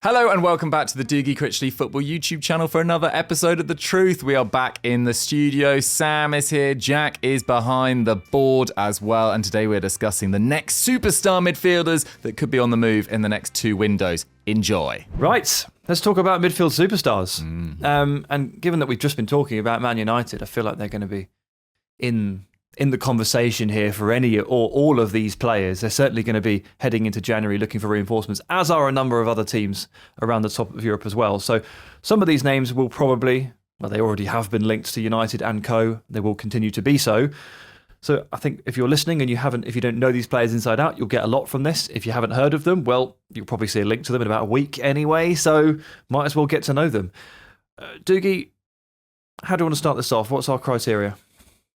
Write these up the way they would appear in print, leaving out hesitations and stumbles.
Hello and welcome back to the Dougie Critchley Football YouTube channel for another episode of The Truth. We are back in the studio. Sam is here, Jack is behind the board as well, and today we're discussing the next superstar midfielders that could be on the move in the next two windows. Enjoy. Right, let's talk about midfield superstars. And given that we've just been talking about Man United, I feel like they're going to be in the conversation here for any or all of these players. They're certainly going to be heading into January looking for reinforcements, as are a number of other teams around the top of Europe as well. So some of these names will probably, well, they already have been linked to United and co. They will continue to be so. So I think if you're listening and if you don't know these players inside out, you'll get a lot from this. If you haven't heard of them, well, you'll probably see a link to them in about a week anyway. So might as well get to know them. Dougie, how do you want to start this off? What's our criteria?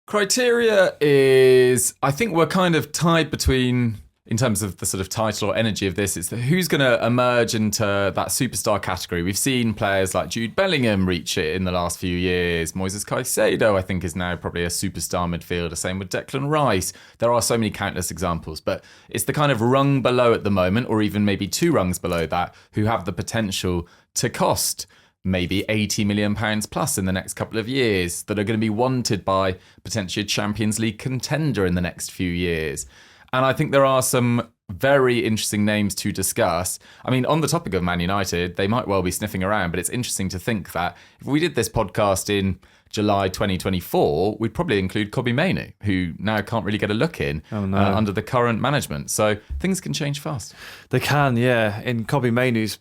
Criteria is, I think we're kind of tied between, in terms of the sort of title or energy of this, it's who's going to emerge into that superstar category. We've seen players like Jude Bellingham reach it in the last few years. Moises Caicedo, I think, is now probably a superstar midfielder. Same with Declan Rice. There are so many countless examples, but it's the kind of rung below at the moment, or even maybe two rungs below that, who have the potential to cost maybe £80 million plus in the next couple of years, that are going to be wanted by potentially a Champions League contender in the next few years. And I think there are some very interesting names to discuss. I mean, on the topic of Man United, they might well be sniffing around, but it's interesting to think that if we did this podcast in July 2024, we'd probably include Kobbie Mainoo, who now can't really get a look in under the current management. So things can change fast. They can, yeah. In Kobbie Mainoo's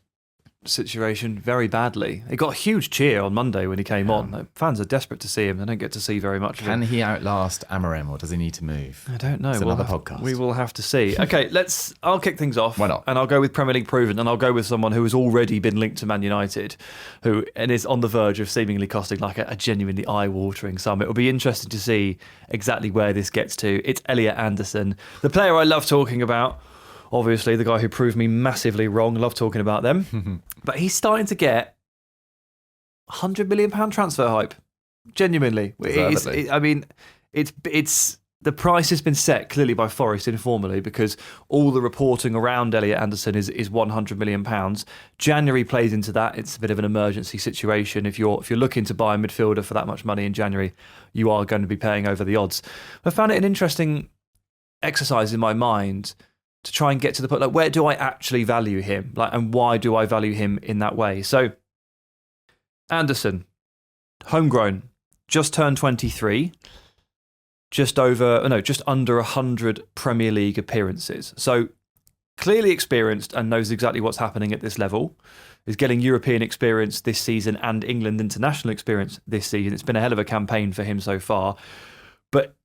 situation, very badly. He got a huge cheer on Monday when he came on. Fans are desperate to see him. They don't get to see very much of him. Can he outlast Amorim, or does he need to move? I don't know. It's another podcast. We will have to see. Okay, I'll kick things off. Why not? And I'll go with Premier League proven, and I'll go with someone who has already been linked to Man United, and is on the verge of seemingly costing like a genuinely eye-watering sum. It will be interesting to see exactly where this gets to. It's Elliot Anderson, the player I love talking about. Obviously, the guy who proved me massively wrong. Love talking about them. But he's starting to get £100 million transfer hype. Genuinely. It's the price has been set clearly by Forest informally, because all the reporting around Elliot Anderson is £100 million. January plays into that. It's a bit of an emergency situation. If you're looking to buy a midfielder for that much money in January, you are going to be paying over the odds. I found it an interesting exercise in my mind to try and get to the point, like, where do I actually value him? Like, and why do I value him in that way? So, Anderson, homegrown, just turned 23, just under 100 Premier League appearances. So, clearly experienced and knows exactly what's happening at this level. Is getting European experience this season and England international experience this season. It's been a hell of a campaign for him so far. But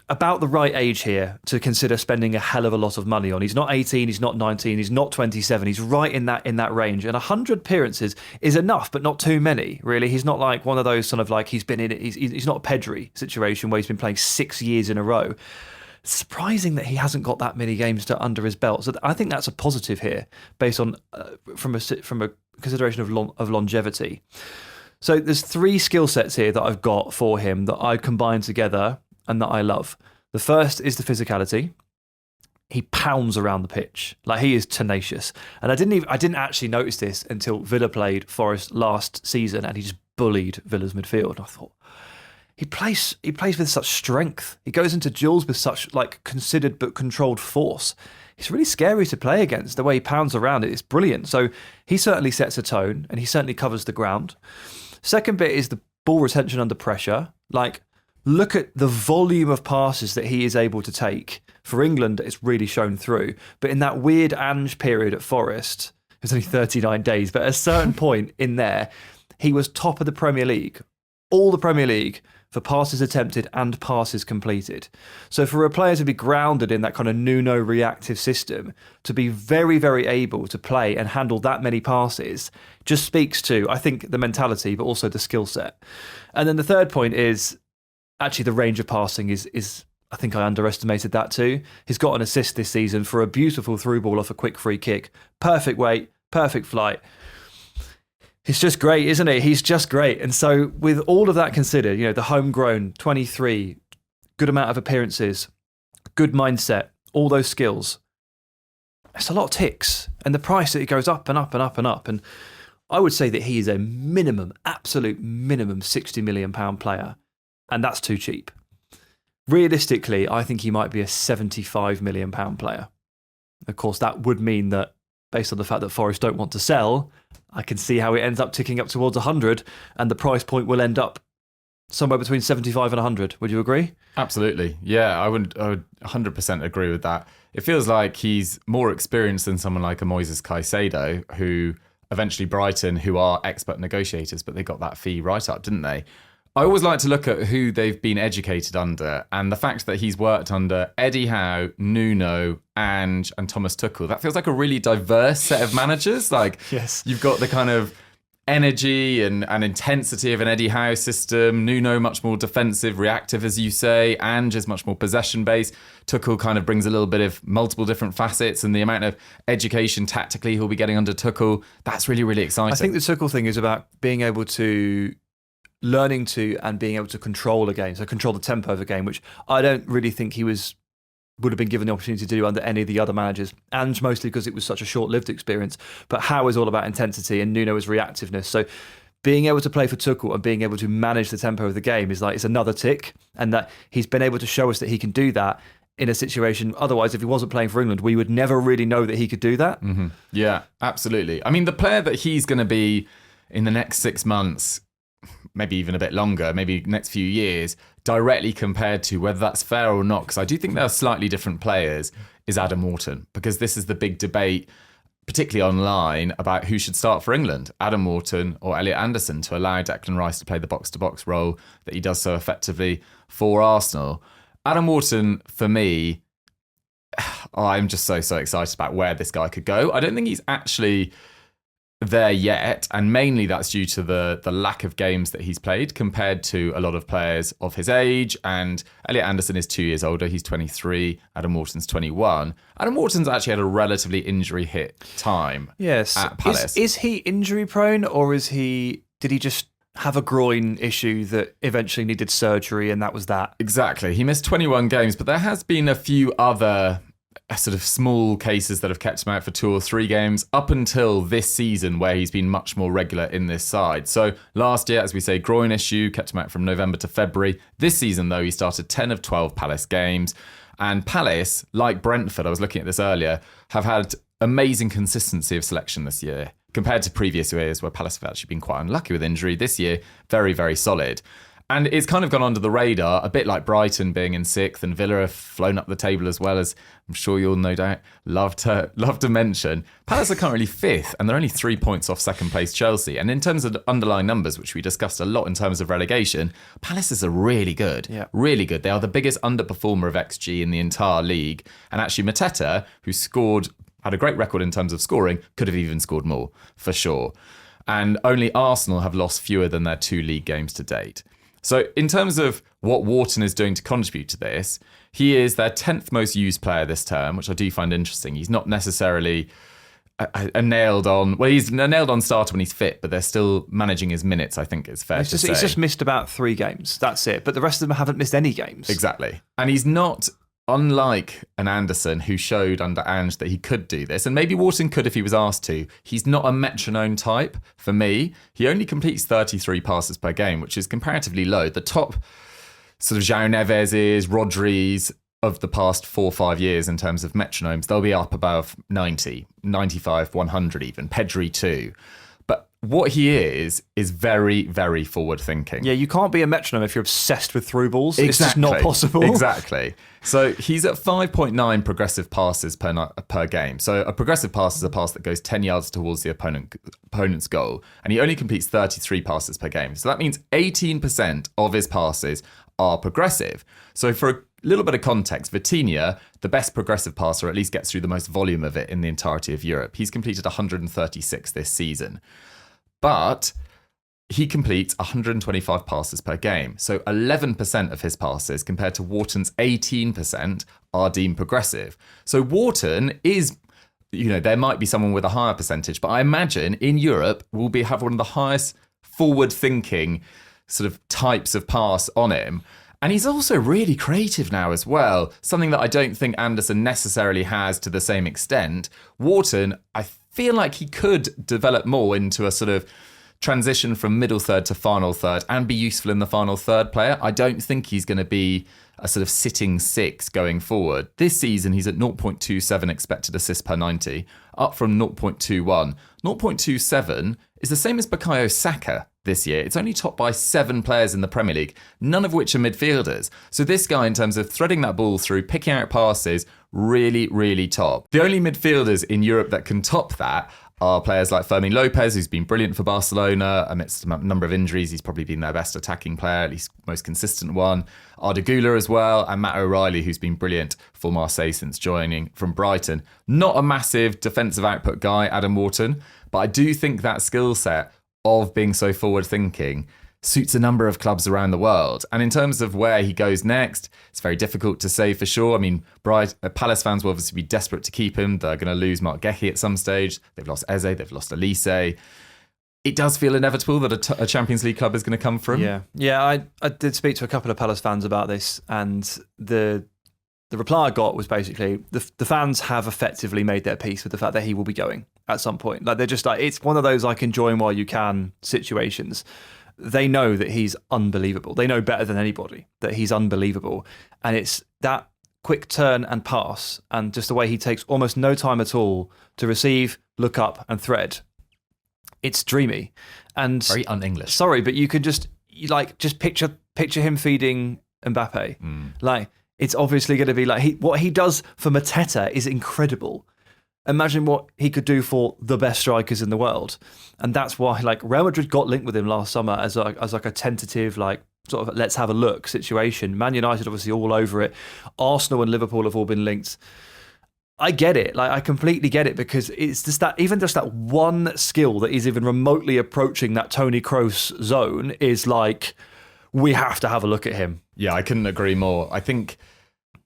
about the right age here to consider spending a hell of a lot of money on. He's not 18, he's not 19, he's not 27. He's right in that range. And 100 appearances is enough, but not too many, really. He's not like one of those sort of like he's been in it. He's not a Pedri situation where he's been playing 6 years in a row. It's surprising that he hasn't got that many games under his belt. So I think that's a positive here, based on from a consideration of longevity. So there's three skill sets here that I've got for him that I combine together and that I love. The first is the physicality. He pounds around the pitch. Like, he is tenacious. And I didn't actually notice this until Villa played Forest last season, and he just bullied Villa's midfield. And I thought, he plays with such strength. He goes into duels with such like considered but controlled force. It's really scary to play against. The way he pounds around it is brilliant. So he certainly sets a tone, and he certainly covers the ground. Second bit is the ball retention under pressure. Like, look at the volume of passes that he is able to take. For England, it's really shown through. But in that weird Ange period at Forest, it was only 39 days, but at a certain point in there, he was top of the Premier League, all the Premier League, for passes attempted and passes completed. So for a player to be grounded in that kind of Nuno reactive system, to be very, very able to play and handle that many passes, just speaks to, I think, the mentality, but also the skill set. And then the third point is, actually, the range of passing is I think I underestimated that too. He's got an assist this season for a beautiful through ball off a quick free kick. Perfect weight, perfect flight. He's just great, isn't he? He's just great. And so with all of that considered, the homegrown, 23, good amount of appearances, good mindset, all those skills, it's a lot of ticks. And the price that it goes up and up and up and up. And I would say that he is a absolute minimum £60 million player. And that's too cheap. Realistically, I think he might be a £75 million player. Of course, that would mean that based on the fact that Forest don't want to sell, I can see how it ends up ticking up towards 100 and the price point will end up somewhere between 75 and 100. Would you agree? Absolutely. Yeah, I would 100% agree with that. It feels like he's more experienced than someone like a Moises Caicedo, who eventually Brighton, who are expert negotiators, but they got that fee right up, didn't they? I always like to look at who they've been educated under, and the fact that he's worked under Eddie Howe, Nuno, and Thomas Tuchel, that feels like a really diverse set of managers. Like, yes. You've got the kind of energy and intensity of an Eddie Howe system. Nuno much more defensive, reactive, as you say. Ange is much more possession-based. Tuchel kind of brings a little bit of multiple different facets, and the amount of education tactically he'll be getting under Tuchel, that's really, really exciting. I think the Tuchel thing is about being able to learning to and being able to control a game, so control the tempo of a game, which I don't really think he would have been given the opportunity to do under any of the other managers, and mostly because it was such a short-lived experience. But Howe is all about intensity and Nuno is reactiveness. So being able to play for Tuchel and being able to manage the tempo of the game is it's another tick, and that he's been able to show us that he can do that in a situation. Otherwise, if he wasn't playing for England, we would never really know that he could do that. Mm-hmm. Yeah, absolutely. I mean, the player that he's going to be in the next 6 months, maybe even a bit longer, maybe next few years, directly compared to whether that's fair or not, because I do think they're slightly different players, is Adam Wharton, because this is the big debate, particularly online, about who should start for England, Adam Wharton or Elliot Anderson, to allow Declan Rice to play the box-to-box role that he does so effectively for Arsenal. Adam Wharton, for me, I'm just so excited about where this guy could go. I don't think he's actually there yet, and mainly that's due to the lack of games that he's played compared to a lot of players of his age. And Elliot Anderson is 2 years older, he's 23, Adam Wharton's 21. Adam Wharton's actually had a relatively injury hit time at Palace. Is he injury prone, or did he just have a groin issue that eventually needed surgery and that was that? Exactly, he missed 21 games, but there has been a few other sort of small cases that have kept him out for 2 or 3 games up until this season, where he's been much more regular in this side. So last year, as we say, groin issue kept him out from November to February. This season, though, he started 10 of 12 Palace games. And Palace, like Brentford, I was looking at this earlier, have had amazing consistency of selection this year compared to previous years where Palace have actually been quite unlucky with injury. This year, very, very solid. And it's kind of gone under the radar, a bit like Brighton being in 6th, and Villa have flown up the table, as well, as I'm sure you'll no doubt love to mention. Palace are currently 5th, and they're only 3 points off second place Chelsea. And in terms of underlying numbers, which we discussed a lot in terms of relegation, Palace are really good. Yeah. Really good. They are the biggest underperformer of XG in the entire league. And actually Mateta, who had a great record in terms of scoring, could have even scored more, for sure. And only Arsenal have lost fewer than their 2 league games to date. So in terms of what Wharton is doing to contribute to this, he is their 10th most used player this term, which I do find interesting. He's not necessarily a nailed-on... Well, he's a nailed-on starter when he's fit, but they're still managing his minutes, I think it's fair to say. He's just missed about 3 games. That's it. But the rest of them haven't missed any games. Exactly. And he's not... Unlike an Anderson who showed under Ange that he could do this, and maybe Wharton could if he was asked to, he's not a metronome type for me. He only completes 33 passes per game, which is comparatively low. The top sort of João Neves, Rodri's of the past 4 or 5 years in terms of metronomes, they'll be up above 90, 95, 100 even. Pedri too. But what he is very, very forward thinking. Yeah, you can't be a metronome if you're obsessed with through balls. Exactly. It's just not possible. Exactly. So he's at 5.9 progressive passes per game. So a progressive pass is a pass that goes 10 yards towards the opponent's goal. And he only completes 33 passes per game. So that means 18% of his passes are progressive. So for a little bit of context, Vitinha, the best progressive passer, at least gets through the most volume of it in the entirety of Europe. He's completed 136 this season. But he completes 125 passes per game. So 11% of his passes, compared to Wharton's 18%, are deemed progressive. So Wharton is, there might be someone with a higher percentage, but I imagine in Europe will have one of the highest forward-thinking sort of types of pass on him. And he's also really creative now as well, something that I don't think Anderson necessarily has to the same extent. Wharton, I feel like he could develop more into a sort of transition from middle third to final third and be useful in the final third player. I don't think he's going to be a sort of sitting six going forward. This season, he's at 0.27 expected assists per 90, up from 0.21. 0.27 is the same as Bukayo Saka this year. It's only topped by 7 players in the Premier League, none of which are midfielders. So this guy, in terms of threading that ball through, picking out passes, really, really top. The only midfielders in Europe that can top that are players like Fermin Lopez, who's been brilliant for Barcelona. Amidst a number of injuries, he's probably been their best attacking player, at least most consistent one. Arda Güler as well, and Matt O'Reilly, who's been brilliant for Marseille since joining from Brighton. Not a massive defensive output guy, Adam Wharton, but I do think that skill set of being so forward-thinking suits a number of clubs around the world. And in terms of where he goes next, it's very difficult to say for sure. I mean, Palace fans will obviously be desperate to keep him. They're going to lose Mark Gehi at some stage. They've lost Eze, they've lost Elise. It does feel inevitable that a Champions League club is going to come from. Yeah. I did speak to a couple of Palace fans about this, and the reply I got was basically the fans have effectively made their peace with the fact that he will be going at some point. Like, they're just like, it's one of those like enjoy him while you can situations. They know that he's unbelievable. They know better than anybody that he's unbelievable. And it's that quick turn and pass and just the way he takes almost no time at all to receive, look up and thread. It's dreamy. And very un-English. Sorry, but you could just picture him feeding Mbappe. Like, it's obviously going to be like what he does for Mateta is incredible. Imagine what he could do for the best strikers in the world. And that's why like Real Madrid got linked with him last summer as like a tentative, like sort of let's have a look situation. Man United obviously all over it. Arsenal and Liverpool have all been linked. I get it. Like, I completely get it, because it's just that one skill that is even remotely approaching that Toni Kroos zone is like, we have to have a look at him. Yeah, I couldn't agree more. I think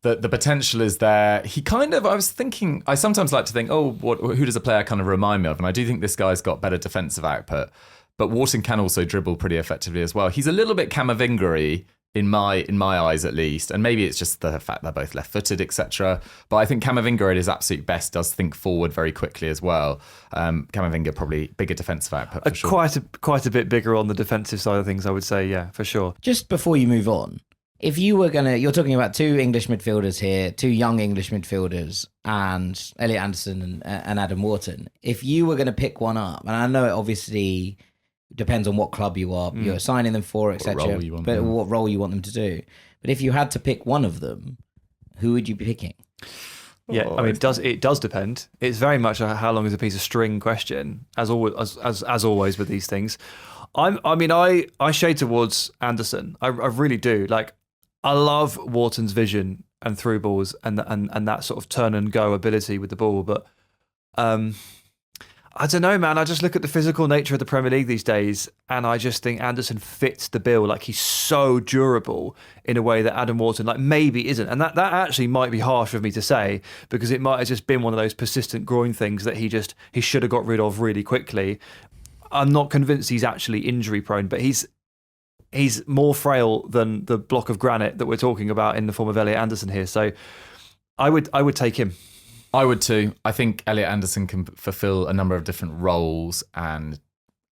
the potential is there. I sometimes like to think, who does a player kind of remind me of? And I do think this guy's got better defensive output, but Wharton can also dribble pretty effectively as well. He's a little bit Camavinga-y in my eyes, at least, and maybe it's just the fact they're both left-footed, etc. But I think Camavinga at his absolute best does think forward very quickly as well. Camavinga probably bigger defensive output for sure. Quite a bit bigger on the defensive side of things, I would say. Yeah, for sure. Just before you move on, if you were you're talking about 2 English midfielders here, 2 young English midfielders, and Elliot Anderson and Adam Wharton. If you were going to pick one up, and I know it obviously depends on what club you're signing them for, etc. But what role you want them to do. But if you had to pick one of them, who would you be picking? Yeah, I mean, it does depend. It's very much a how long is a piece of string question, as always with these things. I shade towards Anderson. I really do. Like, I love Wharton's vision and through balls and that sort of turn and go ability with the ball, but I don't know, man. I just look at the physical nature of the Premier League these days, and I just think Anderson fits the bill. Like, he's so durable in a way that Adam Wharton, like, maybe isn't. And that actually might be harsh of me to say, because it might have just been one of those persistent groin things that he should have got rid of really quickly. I'm not convinced he's actually injury prone, but he's more frail than the block of granite that we're talking about in the form of Elliot Anderson here. So I would take him. I would too. I think Elliot Anderson can fulfill a number of different roles, and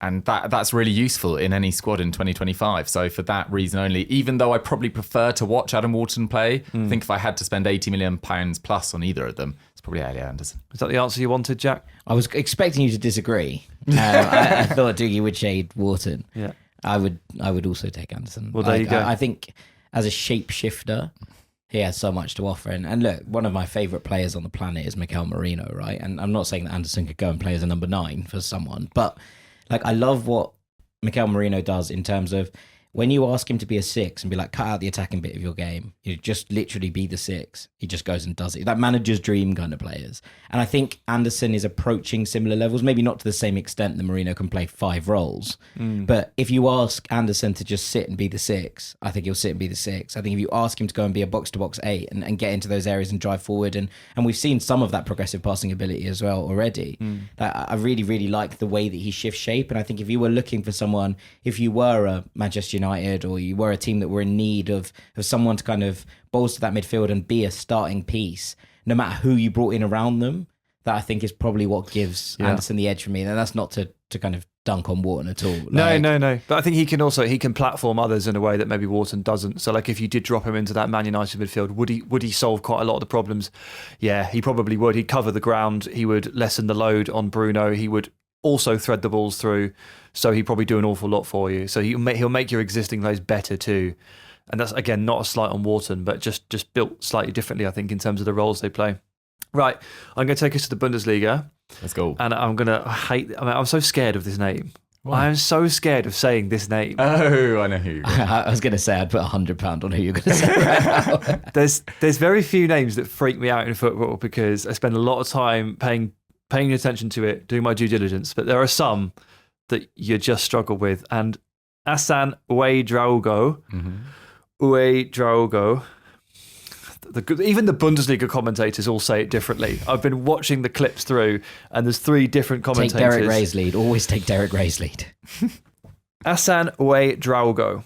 that's really useful in any squad in 2025. So for that reason only, even though I probably prefer to watch Adam Wharton play, I think if I had to spend £80 million plus on either of them, it's probably Elliot Anderson. Is that the answer you wanted, Jack? I was expecting you to disagree. I thought Dougie would shade Wharton. Yeah, I would also take Anderson. Well, there you go. I think as a shapeshifter, he has so much to offer. And look, one of my favourite players on the planet is Mikel Merino, right? And I'm not saying that Anderson could go and play as a number 9 for someone, but like, I love what Mikel Merino does in terms of when you ask him to be a 6 and be like, cut out the attacking bit of your game, you just literally be the 6. He just goes and does it. That manager's dream kind of players. And I think Anderson is approaching similar levels, maybe not to the same extent that Merino can play 5 roles. But if you ask Anderson to just sit and be the 6, I think he'll sit and be the 6. I think if you ask him to go and be a box-to-box 8 and get into those areas and drive forward, and we've seen some of that progressive passing ability as well already. I really, really like the way that he shifts shape. And I think if you were looking for someone, if you were a Manchester United United, or you were a team that were in need of someone to kind of bolster that midfield and be a starting piece, no matter who you brought in around them, that I think is probably what gives Anderson the edge for me. And that's not to kind of dunk on Wharton at all. No. But I think he can platform others in a way that maybe Wharton doesn't. So like if you did drop him into that Man United midfield, would he solve quite a lot of the problems? Yeah, he probably would. He'd cover the ground. He would lessen the load on Bruno. He would also thread the balls through. So he'd probably do an awful lot for you. So he'll make your existing plays better too. And that's, again, not a slight on Wharton, but just built slightly differently, I think, in terms of the roles they play. Right, I'm going to take us to the Bundesliga. Let's go. And I'm so scared of this name. What? I'm so scared of saying this name. Oh, I know who. I was going to say I'd put £100 on who you're going to say right now. There's very few names that freak me out in football because I spend a lot of time paying attention to it, doing my due diligence. But there are some that you just struggle with. And Assan Ouédraogo, even the Bundesliga commentators all say it differently. I've been watching the clips through, and there's 3 different commentators. Take Derek Ray's lead. Always take Derek Ray's lead. Assan Ouédraogo.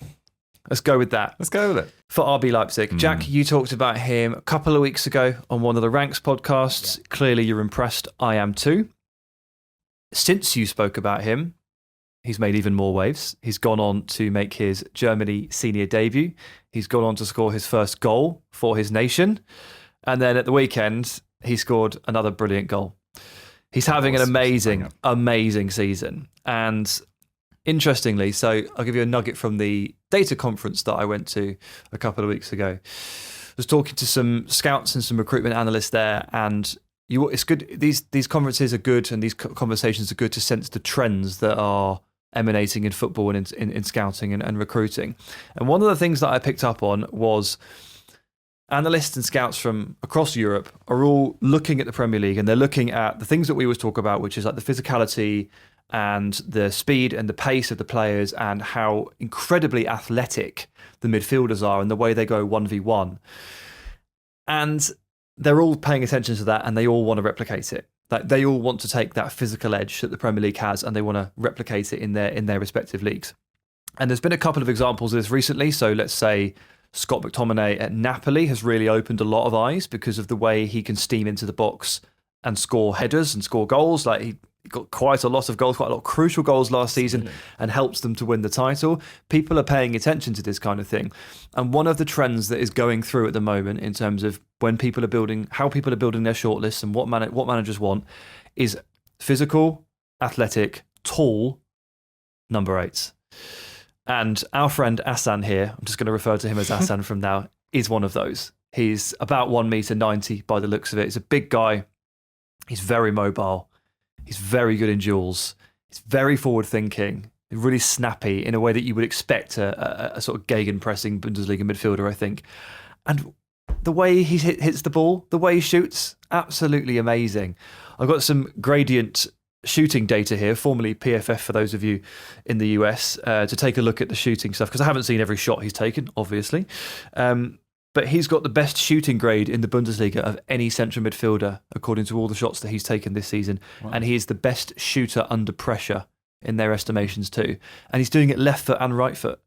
Let's go with that. Let's go with it. For RB Leipzig. Jack, you talked about him a couple of weeks ago on one of the Ranks podcasts. Yeah. Clearly you're impressed. I am too. Since you spoke about him, he's made even more waves. He's gone on to make his Germany senior debut. He's gone on to score his first goal for his nation. And then at the weekend, he scored another brilliant goal. He's having an amazing season. And interestingly, so I'll give you a nugget from the data conference that I went to a couple of weeks ago. I was talking to some scouts and some recruitment analysts there, and it's good. These conferences are good, and these conversations are good to sense the trends that are emanating in football and in scouting and recruiting. And one of the things that I picked up on was analysts and scouts from across Europe are all looking at the Premier League, and they're looking at the things that we always talk about, which is like the physicality and the speed and the pace of the players and how incredibly athletic the midfielders are and the way they go 1v1. And they're all paying attention to that, and they all want to replicate it. Like they all want to take that physical edge that the Premier League has, and they want to replicate it in their respective leagues. And there's been a couple of examples of this recently. So let's say Scott McTominay at Napoli has really opened a lot of eyes because of the way he can steam into the box and score headers and score goals. Like he got quite a lot of goals, quite a lot of crucial goals last season, and helps them to win the title. People are paying attention to this kind of thing. And one of the trends that is going through at the moment in terms of when people are building, how people are building their shortlists and what managers want is physical, athletic, tall number 8s. And our friend Assan here, I'm just going to refer to him as Assan from now, is one of those. He's about 1.90 m by the looks of it. He's a big guy. He's very mobile. He's very good in duels. He's very forward-thinking, really snappy in a way that you would expect a sort of gegenpressing Bundesliga midfielder, I think. And the way he hits the ball, the way he shoots, absolutely amazing. I've got some gradient shooting data here, formerly PFF for those of you in the US, to take a look at the shooting stuff, because I haven't seen every shot he's taken, obviously. But he's got the best shooting grade in the Bundesliga of any central midfielder, according to all the shots that he's taken this season. Wow. And he is the best shooter under pressure in their estimations too. And he's doing it left foot and right foot.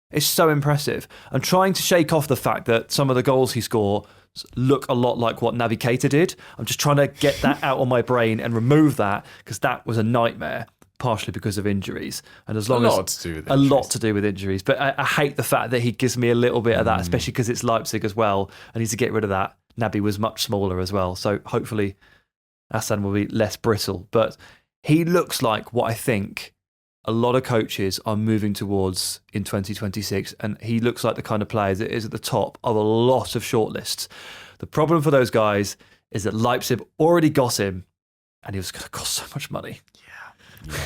It's so impressive. I'm trying to shake off the fact that some of the goals he scores look a lot like what Naby Keita did. I'm just trying to get that out of my brain and remove that, because that was a nightmare, partially because of injuries. And as long a lot to do with injuries. But I hate the fact that he gives me a little bit of that, especially because it's Leipzig as well. I need to get rid of that. Naby was much smaller as well. So hopefully Assan will be less brittle. But he looks like what I think a lot of coaches are moving towards in 2026. And he looks like the kind of player that is at the top of a lot of shortlists. The problem for those guys is that Leipzig already got him, and he was going to cost so much money. Yeah.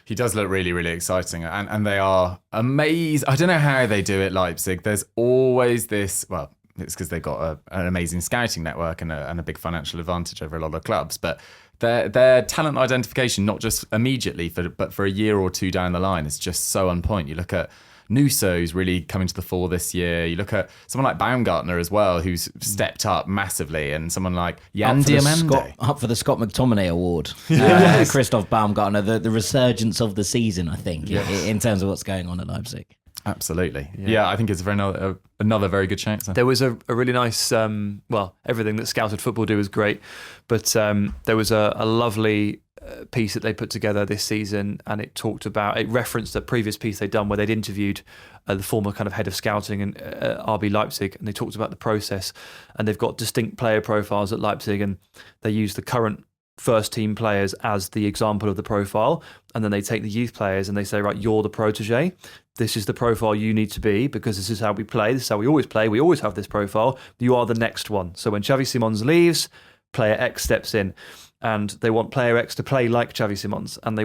He does look really, really exciting, and they are amazing. I don't know how they do it, Leipzig. There's always this, well, it's because they've got an amazing scouting network and a big financial advantage over a lot of clubs, but their talent identification, not just immediately, but for a year or two down the line, is just so on point. You look at Nuso's really coming to the fore this year. You look at someone like Baumgartner as well, who's stepped up massively, and someone like Jan Diamande. Up for the Scott McTominay Award. Christoph Baumgartner, the resurgence of the season, I think, in terms of what's going on at Leipzig. Absolutely. Yeah, I think it's another very good chance. There was a really nice, everything that Scouted Football do is great, but there was a lovely piece that they put together this season, and it referenced a previous piece they'd done where they'd interviewed the former kind of head of scouting in RB Leipzig, and they talked about the process, and they've got distinct player profiles at Leipzig, and they use the current first team players as the example of the profile, and then they take the youth players and they say, right, you're the protege, this is the profile you need to be, because this is how we play, this is how we always play, we always have this profile, you are the next one. So when Xavi Simons leaves, player X steps in, and they want player X to play like Xavi Simons, and they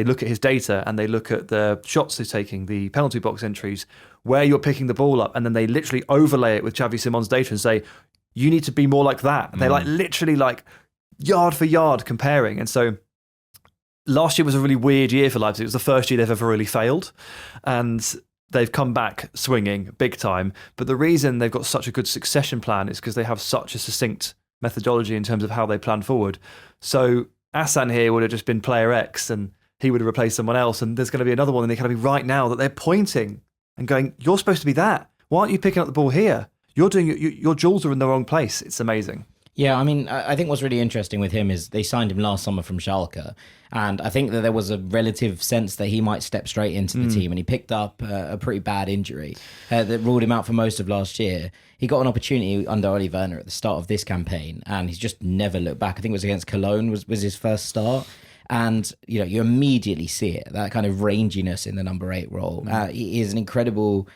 look at his data, and they look at the shots he's taking, the penalty box entries, where you're picking the ball up, and then they literally overlay it with Xavi Simons' data and say, you need to be more like that. They're literally yard for yard comparing. And so last year was a really weird year for Leipzig. It was the first year they've ever really failed, and they've come back swinging big time. But the reason they've got such a good succession plan is because they have such a succinct methodology in terms of how they plan forward. So Assan here would have just been player X, and he would have replaced someone else, and there's going to be another one, and they're going to be right now that they're pointing and going, you're supposed to be that. Why aren't you picking up the ball here? You're doing your jewels are in the wrong place. It's amazing. Yeah, I mean, I think what's really interesting with him is they signed him last summer from Schalke, and I think that there was a relative sense that he might step straight into the team, and he picked up a pretty bad injury that ruled him out for most of last year. He got an opportunity under Ole Werner at the start of this campaign, and he's just never looked back. I think it was against Cologne was his first start. And, you immediately see it, that kind of ranginess in the number 8 role. He is an incredible,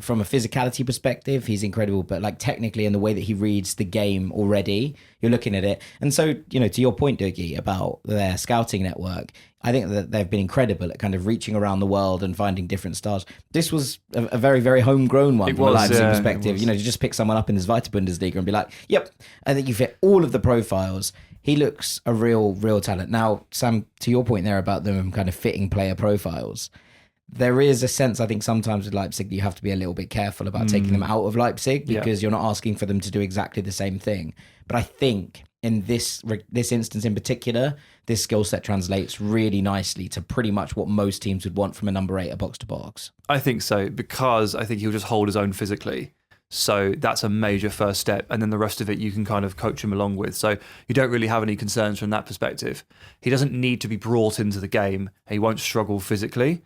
from a physicality perspective, he's incredible, but technically in the way that he reads the game already, you're looking at it. And so, to your point, Dougie, about their scouting network, I think that they've been incredible at kind of reaching around the world and finding different stars. This was a very, very homegrown one from a Leipzig perspective. To just pick someone up in the Zweite Bundesliga and be like, yep, I think you fit all of the profiles. He looks a real talent. Now, Sam, to your point there about them kind of fitting player profiles, there is a sense, I think, sometimes with Leipzig, you have to be a little bit careful about taking them out of Leipzig because you're not asking for them to do exactly the same thing. But I think in this instance in particular, this skill set translates really nicely to pretty much what most teams would want from a number 8 at box to box. I think so, because I think he'll just hold his own physically. So that's a major first step. And then the rest of it, you can kind of coach him along with. So you don't really have any concerns from that perspective. He doesn't need to be brought into the game. He won't struggle physically.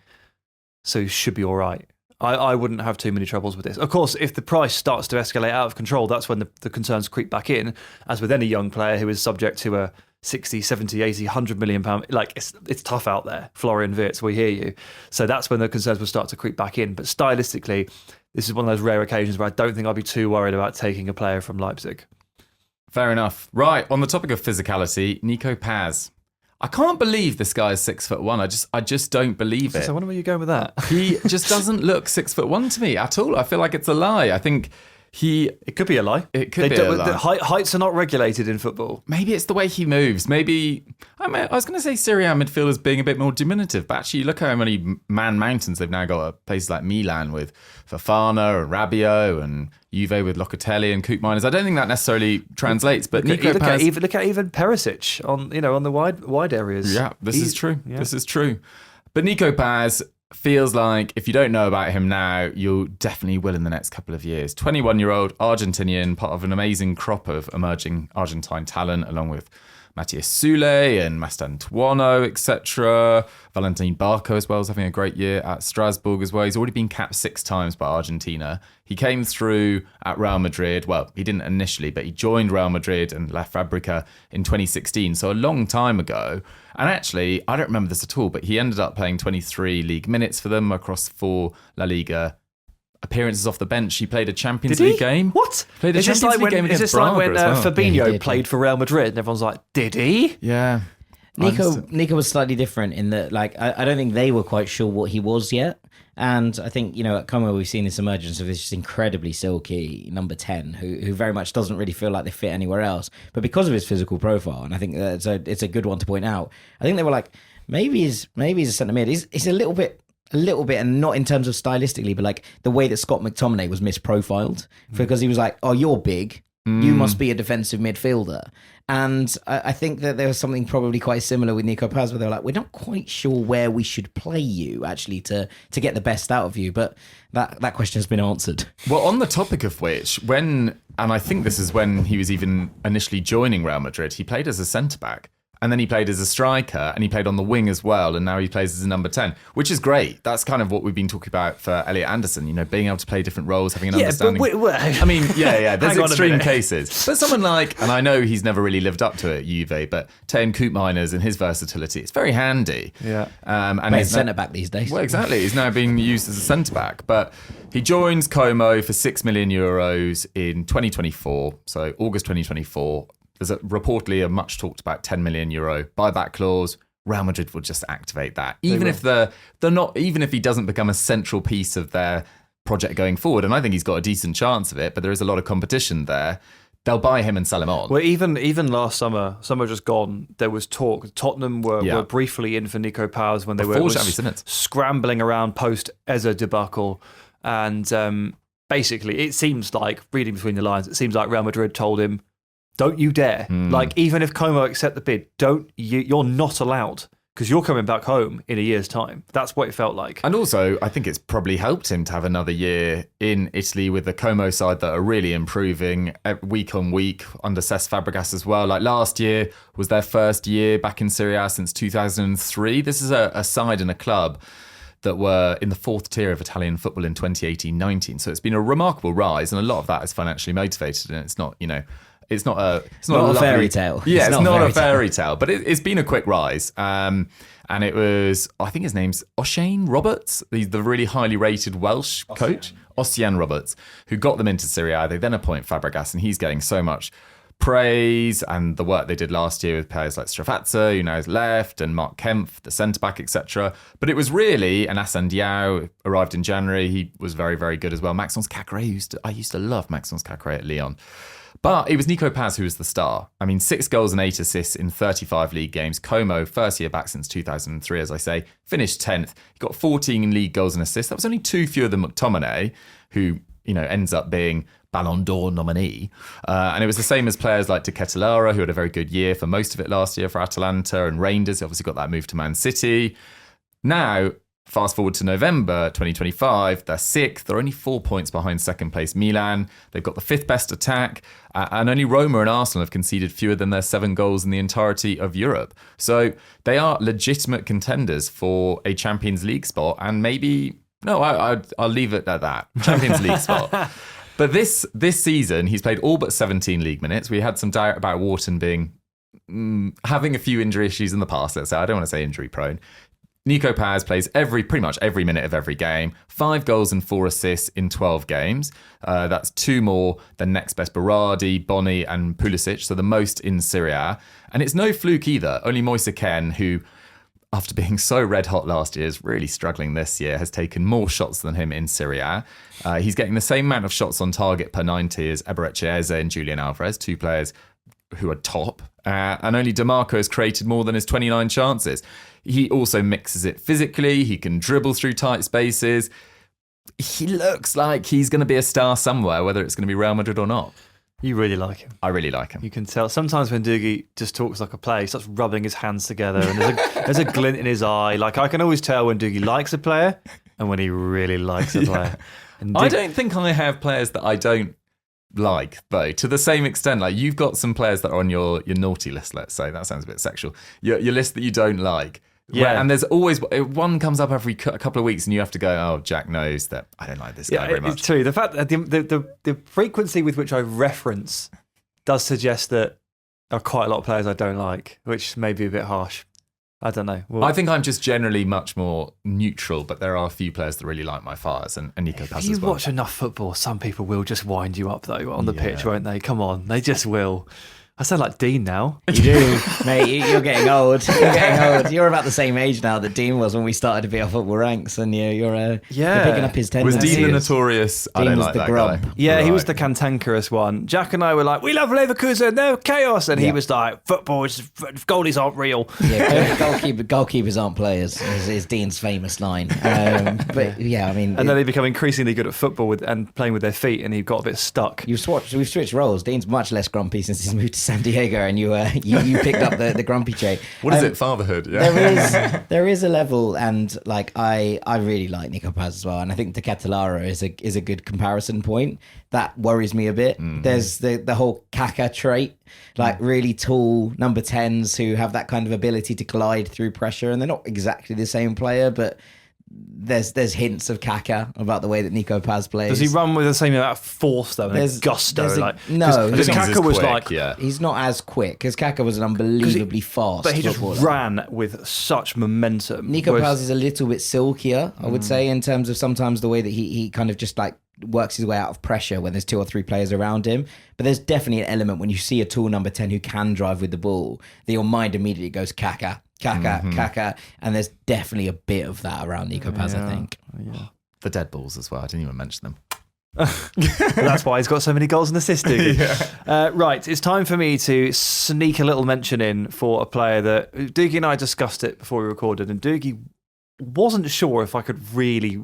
So he should be all right. I wouldn't have too many troubles with this. Of course, if the price starts to escalate out of control, that's when the concerns creep back in, as with any young player who is subject to a 60, 70, 80, 100 million pound. It's tough out there. Florian Wirtz, we hear you. So that's when the concerns will start to creep back in. But stylistically, this is one of those rare occasions where I don't think I'd be too worried about taking a player from Leipzig. Fair enough. Right, on the topic of physicality, Nico Paz. I can't believe this guy is 6'1". I just don't believe it. So I wonder where you're going with that. He just doesn't look 6'1" to me at all. I feel like it's a lie. I think it could be a lie. It could be a lie. Heights are not regulated in football. Maybe it's the way he moves. Maybe I was going to say Serie A midfielders being a bit more diminutive, but actually look how many man mountains they've now got at places like Milan with Fofana and Rabiot and Juve with Locatelli and Koopmeiners. I don't think that necessarily translates. But look at even Perisic on the wide areas. Yeah, this is true. Yeah. This is true. But Nico Paz feels like if you don't know about him now, you definitely will in the next couple of years. 21-year-old Argentinian, part of an amazing crop of emerging Argentine talent, along with Matias Soulé and Mastantuono, etc. Valentin Barco as well is having a great year at Strasbourg as well. He's already been capped 6 times by Argentina. He came through at Real Madrid. Well, he didn't initially, but he joined Real Madrid and La Fabrica in 2016, so a long time ago. And actually, I don't remember this at all, but he ended up playing 23 league minutes for them across 4 La Liga appearances off the bench. He played a Champions League game. What? Played a Champions League game against Braga when as well. Fabinho played for Real Madrid and everyone's like, did he? Yeah. Nico was slightly different in that, I don't think they were quite sure what he was yet. And I think, at Como we've seen this emergence of this just incredibly silky number 10 who very much doesn't really feel like they fit anywhere else. But because of his physical profile, and I think it's a good one to point out, I think they were like, maybe he's a centre mid. He's a little bit, and not in terms of stylistically, but the way that Scott McTominay was misprofiled, because he was like, oh, you're big, You must be a defensive midfielder. And I think that there was something probably quite similar with Nico Paz, where they were like, we're not quite sure where we should play you, actually, to get the best out of you. But that question has been answered. Well, on the topic of which, and I think this is when he was even initially joining Real Madrid, he played as a centre-back. And then he played as a striker, and he played on the wing as well, and now he plays as a number 10, which is great. That's kind of what we've been talking about for Elliot Anderson, being able to play different roles, having an understanding. I mean, there's extreme cases. But someone like, and I know he's never really lived up to it, Juve, but Teun Koopmeiners and his versatility, it's very handy. Yeah. And he's centre-back these days. Well, exactly. He's now being used as a centre-back. But he joins Como for €6 million in 2024, so August 2024. There's reportedly a much talked about €10 million buyback clause. Real Madrid will just activate that, even if they're not, even if he doesn't become a central piece of their project going forward. And I think he's got a decent chance of it, but there is a lot of competition there. They'll buy him and sell him on. Well, even last summer just gone, there was talk. Tottenham were briefly in for Nico Paz when they were scrambling around post Eza debacle, and basically it seems like, reading between the lines, it seems like Real Madrid told him, don't you dare. Like, even if Como accept the bid, you're not allowed, because you're coming back home in a year's time. That's what it felt like. And also, I think it's probably helped him to have another year in Italy with the Como side that are really improving week on week under Cesc Fabregas as well. Like, last year was their first year back in Serie A since 2003. This is a side and a club that were in the fourth tier of Italian football in 2018-19. So it's been a remarkable rise, and a lot of that is financially motivated, and it's not, it's not a fairy tale. Yeah, it's not a fairy tale, but it's been a quick rise. And it was, I think his name's Ossian Roberts, the really highly rated Welsh coach, Ossian Roberts, who got them into Serie A. They then appoint Fabregas, and he's getting so much praise, and the work they did last year with players like Strafazza, who now has left, and Mark Kempf, the centre-back, etc. But it was really, and Assan Ouédraogo arrived in January. He was very, very good as well. Maxence Caqueret, I used to love Maxence Caqueret at Lyon. But it was Nico Paz who was the star. I mean, 6 goals and 8 assists in 35 league games. Como, first year back since 2003, as I say, finished 10th. He got 14 league goals and assists. That was only 2 fewer than McTominay, who, ends up being Ballon d'Or nominee. And it was the same as players like Tighe, who had a very good year for most of it last year for Atalanta, and Reinders obviously got that move to Man City. Now, fast forward to November 2025, they're 6th. They're only 4 points behind second place Milan. They've got the 5th best attack, and only Roma and Arsenal have conceded fewer than their 7 goals in the entirety of Europe. So they are legitimate contenders for a Champions League spot, and maybe, I'll leave it at that. Champions League spot. But this season, he's played all but 17 league minutes. We had some doubt about Wharton having a few injury issues in the past, let's say. I don't want to say injury prone. Nico Paz plays pretty much every minute of every game. 5 goals and 4 assists in 12 games. That's 2 more than next best Berardi, Boni and Pulisic, so the most in Serie A. And it's no fluke either. Only Moise Kean, who, after being so red hot last year, is really struggling this year, has taken more shots than him in Serie A. He's getting the same amount of shots on target per 90 as Eberechi Eze and Julian Alvarez, 2 players who are top. And only DeMarco has created more than his 29 chances. He also mixes it physically. He can dribble through tight spaces. He looks like he's going to be a star somewhere, whether it's going to be Real Madrid or not. You really like him. I really like him. You can tell. Sometimes when Dougie just talks like a player, he starts rubbing his hands together, and there's a glint in his eye. Like, I can always tell when Dougie likes a player and when he really likes a player. And I don't think I have players that I don't like, though, to the same extent. Like, you've got some players that are on your naughty list, let's say. That sounds a bit sexual. Your list that you don't like. Yeah. And there's always one comes up every couple of weeks, and you have to go, oh, Jack knows that I don't like this guy very much. It's true. The fact that the frequency with which I reference does suggest that there are quite a lot of players I don't like, which may be a bit harsh. I don't know. I think I'm just generally much more neutral, but there are a few players that really light my fires, and Nico Paz as well. If you watch enough football, some people will just wind you up, though, on the pitch, won't they? Come on, they just will. I sound like Dean now. You do, mate. You're getting old. You're getting old. You're about the same age now that Dean was when we started to be our football ranks, and you're picking up his Was tendencies. Dean the notorious? I Dean don't was like the that grub. guy. Yeah, he was Right. the cantankerous one. Jack and I were like, we love Leverkusen, they're chaos. And he Yeah. was like, football, goalies aren't real. Yeah, goalkeepers aren't players, is Dean's famous line. But yeah, I mean, And then they become increasingly good at football and playing with their feet, and he got a bit stuck. we've switched roles. Dean's much less grumpy since he's moved to San Diego, and you picked up the grumpy trait. What is it? Fatherhood? Yeah. There is a level, and like I really like Nico Paz as well, and I think the Catalara is a good comparison point. That worries me a bit. There's the whole Kaka trait, like really tall number 10s who have that kind of ability to glide through pressure, and they're not exactly the same player, but there's hints of Kaka about the way that Nico Paz plays. Does he run with the same amount of force though, and There's- gusto? there's a- Like, no, I because think he's Kaka as was quick, like, yeah. He's not as quick because Kaka was an unbelievably fast. but he just footballer. ran with such momentum. Nico Whereas- Paz is a little bit silkier, I would say, in terms of sometimes the way that he kind of just like works his way out of pressure when there's 2 or 3 players around him. But there's definitely an element when you see a tall number 10 who can drive with the ball, that your mind immediately goes Kaka, and there's definitely a bit of that around Nico Paz, I think. The dead balls as well. I didn't even mention them. That's why he's got so many goals and assists. Right, it's time for me to sneak a little mention in for a player that Dougie and I discussed it before we recorded, and Dougie wasn't sure if I could really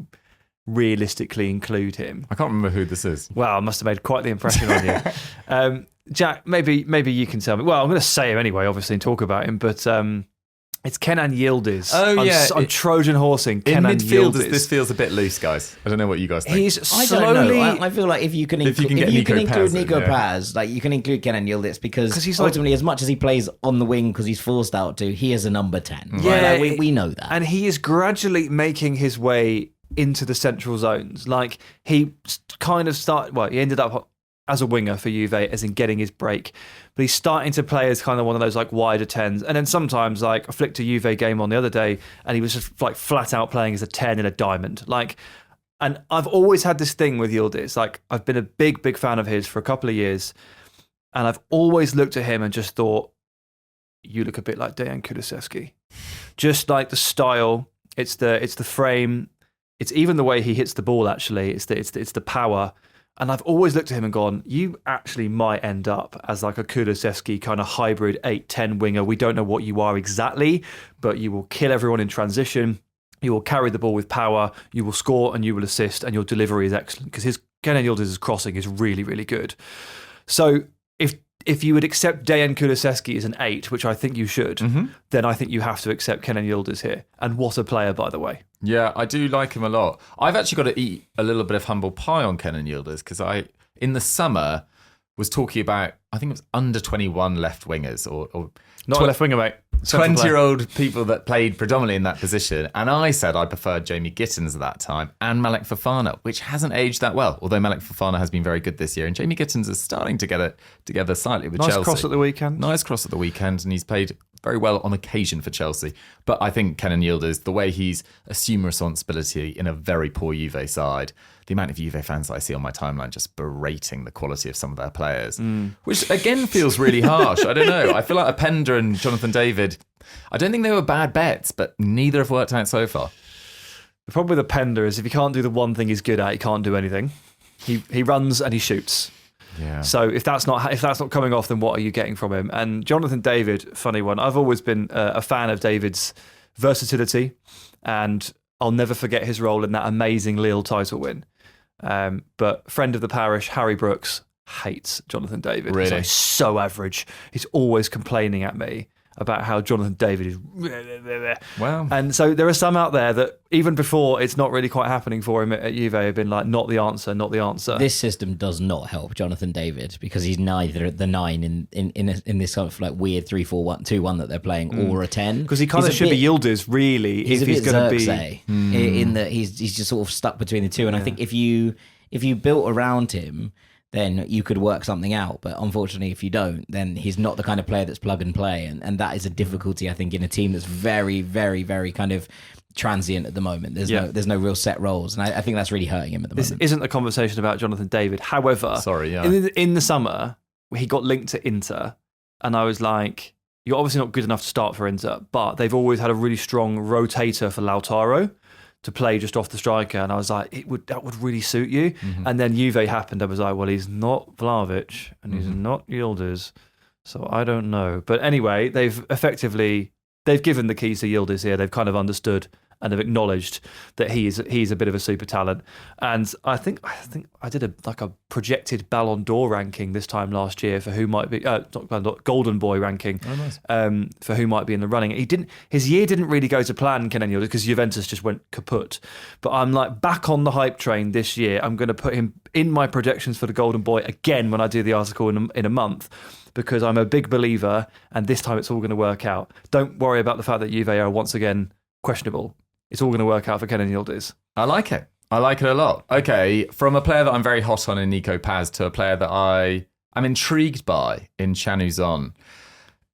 realistically include him. I can't remember who this is. Wow, I must have made quite the impression on you. Jack, maybe you can tell me. Well, I'm going to say him anyway, obviously, and talk about him, but it's Kenan Yildiz. Oh, yeah. I'm Trojan horsing In Kenan midfield, Yildiz. this feels a bit loose, guys. I don't know what you guys think. He's I slowly... don't know. I feel like if you can If you can get Nico include Paz in, Nico yeah. Paz, like you can include Kenan Yildiz because 'Cause he's like- ultimately, as much as he plays on the wing because he's forced out to, he is a number 10. Yeah, Like, we know that. And he is gradually making his way into the central zones. Like he kind of he ended up as a winger for Juve, as in getting his break. But he's starting to play as kind of one of those like wider 10s. And then sometimes like I flicked a Juve game on the other day and he was just like flat out playing as a 10 in a diamond. Like, and I've always had this thing with Yildiz. Like I've been a big fan of his for a couple of years. And I've always looked at him and just thought, you look a bit like Dejan Kulusevski. Just like the style, it's the frame, it's even the way he hits the ball. Actually, it's the power. And I've always looked at him and gone, you actually might end up as like a Kulusevski kind of hybrid 8-10 winger. We don't know what you are exactly, but you will kill everyone in transition. You will carry the ball with power. You will score and you will assist, and your delivery is excellent because his Kenan Yildiz's crossing is really, really good. So if you would accept Dejan Kulusevski as an 8, which I think you should, then I think you have to accept Kenan Yildiz here. And what a player, by the way. Yeah, I do like him a lot. I've actually got to eat a little bit of humble pie on Kenan Yildiz because I, in the summer, was talking about, I think it was under 21 left wingers or Not a left winger, mate. 20-year-old people that played predominantly in that position. And I said I preferred Jamie Gittins at that time and Malek Fofana, which hasn't aged that well. Although Malek Fofana has been very good this year. And Jamie Gittins is starting to get it together slightly with Chelsea. Nice cross at the weekend. Nice cross at the weekend. And he's played very well on occasion for Chelsea. But I think Kenan Yildiz, the way he's assumed responsibility in a very poor Juve side, the amount of Juve fans that I see on my timeline just berating the quality of some of their players, which again feels really harsh. I don't know. I feel like Openda and Jonathan David, I don't think they were bad bets, but neither have worked out so far. The problem with Openda is if he can't do the one thing he's good at, he can't do anything. He runs and he shoots. Yeah. So if that's not coming off, then what are you getting from him? And Jonathan David, funny one. I've always been a fan of David's versatility, and I'll never forget his role in that amazing Lille title win. But friend of the parish, Harry Brooks, hates Jonathan David. Really? He's like, so average. He's always complaining at me about how Jonathan David is. Wow. And so there are some out there that even before it's not really quite happening for him at Juve have been like, not the answer, not the answer. This system does not help Jonathan David because he's neither the 9 in this sort of like weird 3-4-1-2-1 that they're playing, or a 10. Because he kind of should be Yildiz, really, He's if a he's bit going to be... Xerxes in that he's just sort of stuck between the two. And I think if you built around him, then you could work something out. But unfortunately, if you don't, then he's not the kind of player that's plug and play. And that is a difficulty, I think, in a team that's very, very, very kind of transient at the moment. There's no real set roles. And I think that's really hurting him at the This moment. isn't a conversation about Jonathan David. However, Sorry, yeah. in the summer, he got linked to Inter. and I was like, you're obviously not good enough to start for Inter, but they've always had a really strong rotator for Lautaro to play just off the striker, and I was like, that would really suit you. And then Juve happened. I was like, well, he's not Vlahovic and he's not Yildiz, so I don't know. But anyway, they've given the keys to Yildiz here. They've kind of understood and have acknowledged that he's a bit of a super talent. And I think I did a projected Ballon d'Or ranking this time last year for who might be not Ballon d'Or, Golden Boy ranking. Oh, nice. For who might be in the running. His year didn't really go to plan, Kenan Yildiz, because Juventus just went kaput. But I'm like back on the hype train this year. I'm going to put him in my projections for the Golden Boy again when I do the article in a month, because I'm a big believer, and this time it's all going to work out. Don't worry about the fact that Juve are once again questionable. It's all going to work out for Kenan Yildiz. I like it. I like it a lot. Okay, from a player that I'm very hot on in Nico Paz to a player that I'm intrigued by in Can Uzun.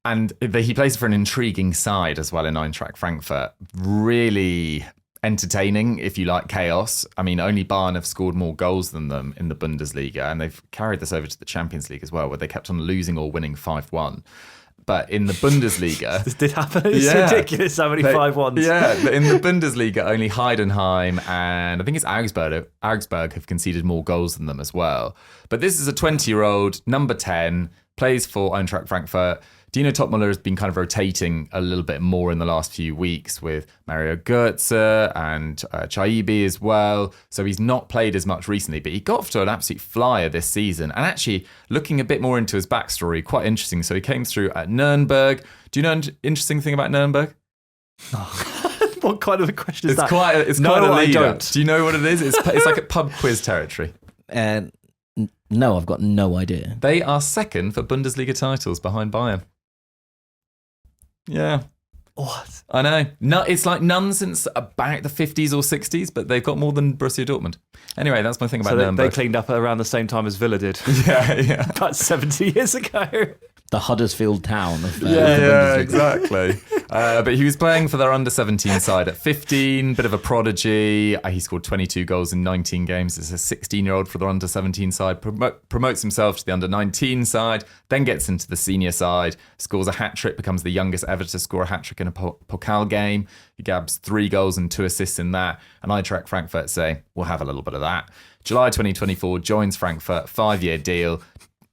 And he plays for an intriguing side as well in Eintracht Frankfurt. Really entertaining if you like chaos. I mean, only Bayern have scored more goals than them in the Bundesliga, and they've carried this over to the Champions League as well, where they kept on losing or winning 5-1. But in the Bundesliga... This did happen. It's ridiculous how many 5-1s. Yeah, but in the Bundesliga, only Heidenheim and I think it's Augsburg have conceded more goals than them as well. But this is a 20-year-old, number 10, plays for Eintracht Frankfurt. Dino Topmüller has been kind of rotating a little bit more in the last few weeks with Mario Götze and Tighe as well. So he's not played as much recently, but he got off to an absolute flyer this season. And actually, looking a bit more into his backstory, quite interesting. So he came through at Nuremberg. Do you know an interesting thing about Nuremberg? What kind of a question is It's that? quite a I lead don't. up. Do you know what it is? It's like a pub quiz territory. No, I've got no idea. They are second for Bundesliga titles behind Bayern. Yeah. What? I know. No, it's like none since about the 50s or 60s, but they've got more than Borussia Dortmund. Anyway, that's my thing about So Nuremberg. they cleaned up around the same time as Villa did. Yeah. About 70 years ago. The Huddersfield town of the Yeah, Bundesliga. exactly. But he was playing for their under-17 side at 15, bit of a prodigy. He scored 22 goals in 19 games as a 16-year-old for their under-17 side, promotes himself to the under-19 side, then gets into the senior side, scores a hat-trick, becomes the youngest ever to score a hat-trick in a Pokal game. He grabs 3 goals and 2 assists in that, and Eintracht Frankfurt say, we'll have a little bit of that. July 2024, joins Frankfurt, 5-year deal.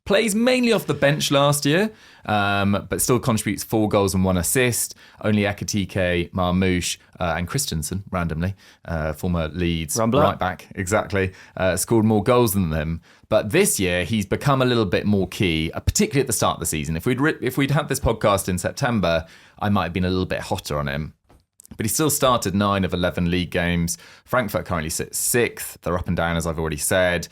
Plays mainly off the bench last year, but still contributes 4 goals and 1 assist. Only Ekatike, Marmouche, and Christensen, randomly, former Leeds Rumbler. right back, exactly, scored more goals than them. But this year, he's become a little bit more key, particularly at the start of the season. If we'd had this podcast in September, I might have been a little bit hotter on him. But he still started 9 of 11 league games. Frankfurt currently sits 6th. They're up and down, as I've already said.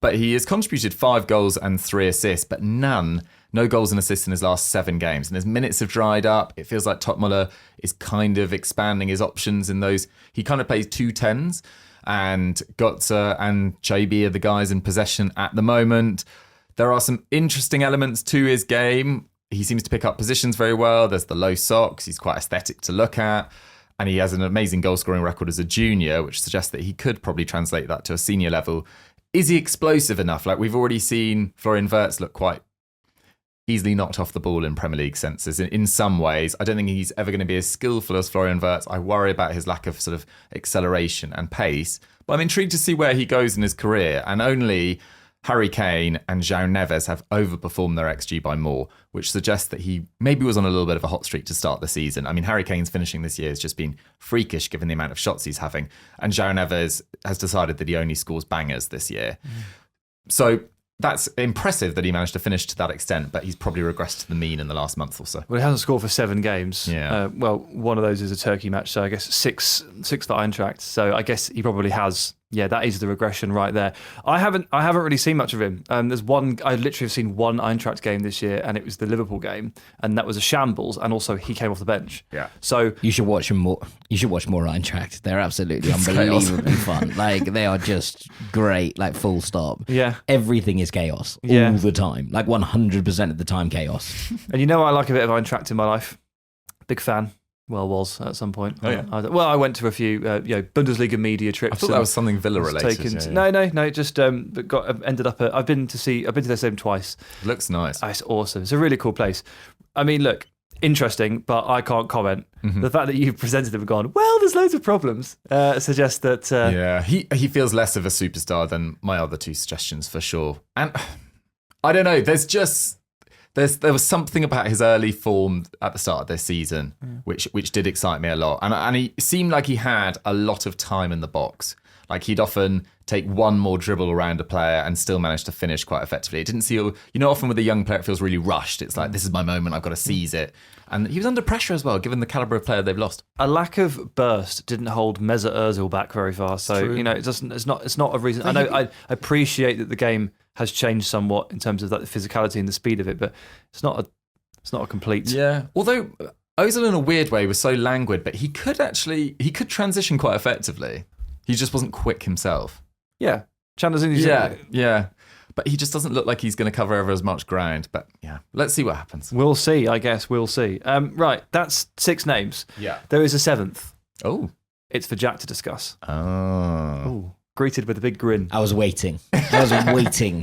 But he has contributed 5 goals and 3 assists, but no goals and assists in his last 7 games. And his minutes have dried up. It feels like Topmüller is kind of expanding his options in those. He kind of plays 2 10s, and Götze and Tighe are the guys in possession at the moment. There are some interesting elements to his game. He seems to pick up positions very well. There's the low socks. He's quite aesthetic to look at. And he has an amazing goal-scoring record as a junior, which suggests that he could probably translate that to a senior level. Is he explosive enough? Like, we've already seen Florian Wirtz look quite easily knocked off the ball in Premier League senses in some ways. I don't think he's ever going to be as skillful as Florian Wirtz. I worry about his lack of sort of acceleration and pace. But I'm intrigued to see where he goes in his career. And only Harry Kane and Joao Neves have overperformed their XG by more, which suggests that he maybe was on a little bit of a hot streak to start the season. I mean, Harry Kane's finishing this year has just been freakish given the amount of shots he's having. And Joao Neves has decided that he only scores bangers this year. So that's impressive that he managed to finish to that extent, but he's probably regressed to the mean in the last month or so. Well, he hasn't scored for 7 games. Yeah. Well, one of those is a Turkey match, so I guess six for Eintracht. So I guess he probably has. Yeah, that is the regression right there. I haven't really seen much of him. There's one. I literally have seen one Eintracht game this year, and it was the Liverpool game, and that was a shambles. And also, he came off the bench. Yeah. So You should watch him more. You should watch more Eintracht. They're absolutely unbelievably fun. Like, they are just great. Like, full stop. Yeah. Everything is chaos Yeah. all the time. Like 100% of the time chaos. And you know, I like a bit of Eintracht in my life. Big fan. Well, was at some point. Oh, yeah. I went to a few Bundesliga media trips. I thought that was something Villa related. No. Just ended up. I've been to their stadium twice. Looks nice. It's awesome. It's a really cool place. I mean, look, interesting, but I can't comment. Mm-hmm. The fact that you presented him and gone, well, there's loads of problems, suggests that. He feels less of a superstar than my other two suggestions for sure. And I don't know. There was something about his early form at the start of this season, which did excite me a lot. And he seemed like he had a lot of time in the box. Like he'd often take one more dribble around a player and still manage to finish quite effectively. It didn't feel, often with a young player, it feels really rushed. It's like, this is my moment, I've got to seize it. And he was under pressure as well, given the calibre of player they've lost. A lack of burst didn't hold Mesut Ozil back very far. So, it's not a reason. I appreciate that the game has changed somewhat in terms of that, the physicality and the speed of it, but it's not a complete. Yeah. Although Ozil in a weird way was so languid, but he could transition quite effectively. He just wasn't quick himself. Yeah. Yeah. But he just doesn't look like he's going to cover ever as much ground. But yeah, let's see what happens. We'll see, I guess. We'll see. Right, that's 6 names. Yeah. There is a 7th. Oh. It's for Jack to discuss. Oh. Ooh. Greeted with a big grin. I was waiting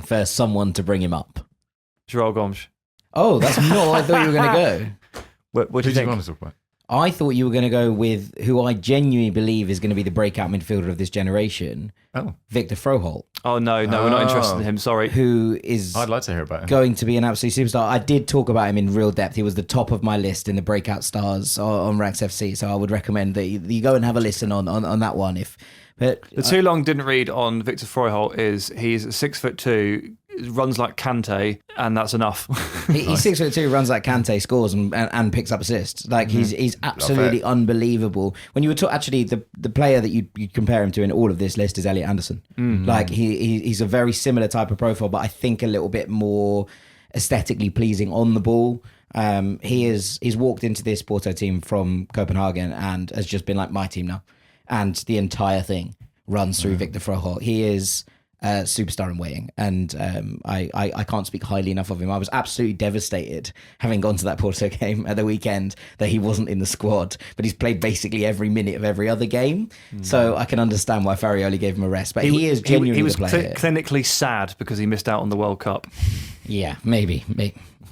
for someone to bring him up. Joao Gomes. Oh, that's not what I thought you were going to go. What do you think? Want to talk about? I thought you were going to go with who I genuinely believe is going to be the breakout midfielder of this generation. Oh. Victor Froholdt. Oh, no, we're not interested in him. Sorry. Who is I'd like to hear about him. Going to be an absolute superstar. I did talk about him in real depth. He was the top of my list in the breakout stars on Ranks FC. So I would recommend that you go and have a listen on that one. But the too long didn't read on Victor Froholdt is he's 6'2", runs like Kante, and that's enough. He's 6'2", runs like Kante, scores and picks up assists. Like he's absolutely unbelievable. When you were actually the player that you compare him to in all of this list is Elliot Anderson. Mm-hmm. Like he's a very similar type of profile, but I think a little bit more aesthetically pleasing on the ball. He's walked into this Porto team from Copenhagen and has just been like my team now. And the entire thing runs through Victor Froholdt. He is a superstar in waiting, and I can't speak highly enough of him. I was absolutely devastated having gone to that Porto game at the weekend that he wasn't in the squad, but he's played basically every minute of every other game. So I can understand why Farioli gave him a rest. But he is genuinely the player. He was clinically sad because he missed out on the World Cup. Yeah, maybe.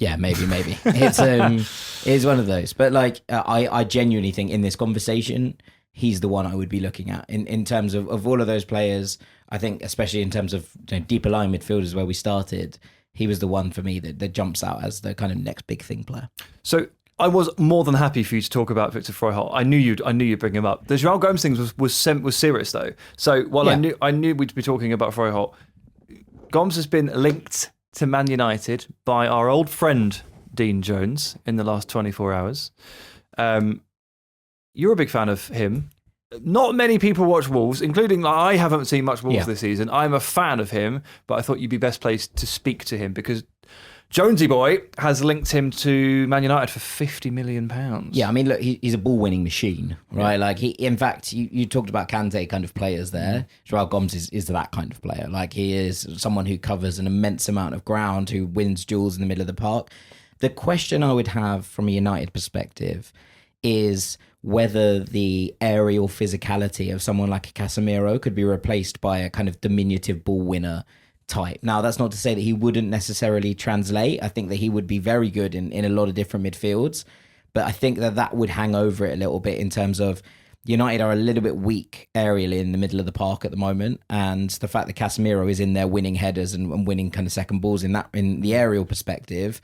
Yeah, maybe. It's one of those. But like, I genuinely think in this conversation, he's the one I would be looking at in terms of all of those players. I think, especially in terms of deeper line midfielders where we started, he was the one for me that jumps out as the kind of next big thing player. So I was more than happy for you to talk about Victor Froholdt. I knew you'd bring him up. The Joao Gomes thing was serious though. So while I knew we'd be talking about Froholdt, Gomes has been linked to Man United by our old friend Dean Jones in the last 24 hours. You're a big fan of him. Not many people watch Wolves, including I haven't seen much Wolves this season. I'm a fan of him, but I thought you'd be best placed to speak to him because Jonesy boy has linked him to Man United for £50 million. Yeah, I mean, look, he's a ball-winning machine, right? Yeah. Like in fact, you talked about Kante kind of players there. Joao Gomes is that kind of player. Like he is someone who covers an immense amount of ground, who wins duels in the middle of the park. The question I would have from a United perspective is whether the aerial physicality of someone like a Casemiro could be replaced by a kind of diminutive ball winner type. Now, that's not to say that he wouldn't necessarily translate. I think that he would be very good in a lot of different midfields, but I think that would hang over it a little bit in terms of United are a little bit weak aerially in the middle of the park at the moment, and the fact that Casemiro is in there winning headers and winning kind of second balls in the aerial perspective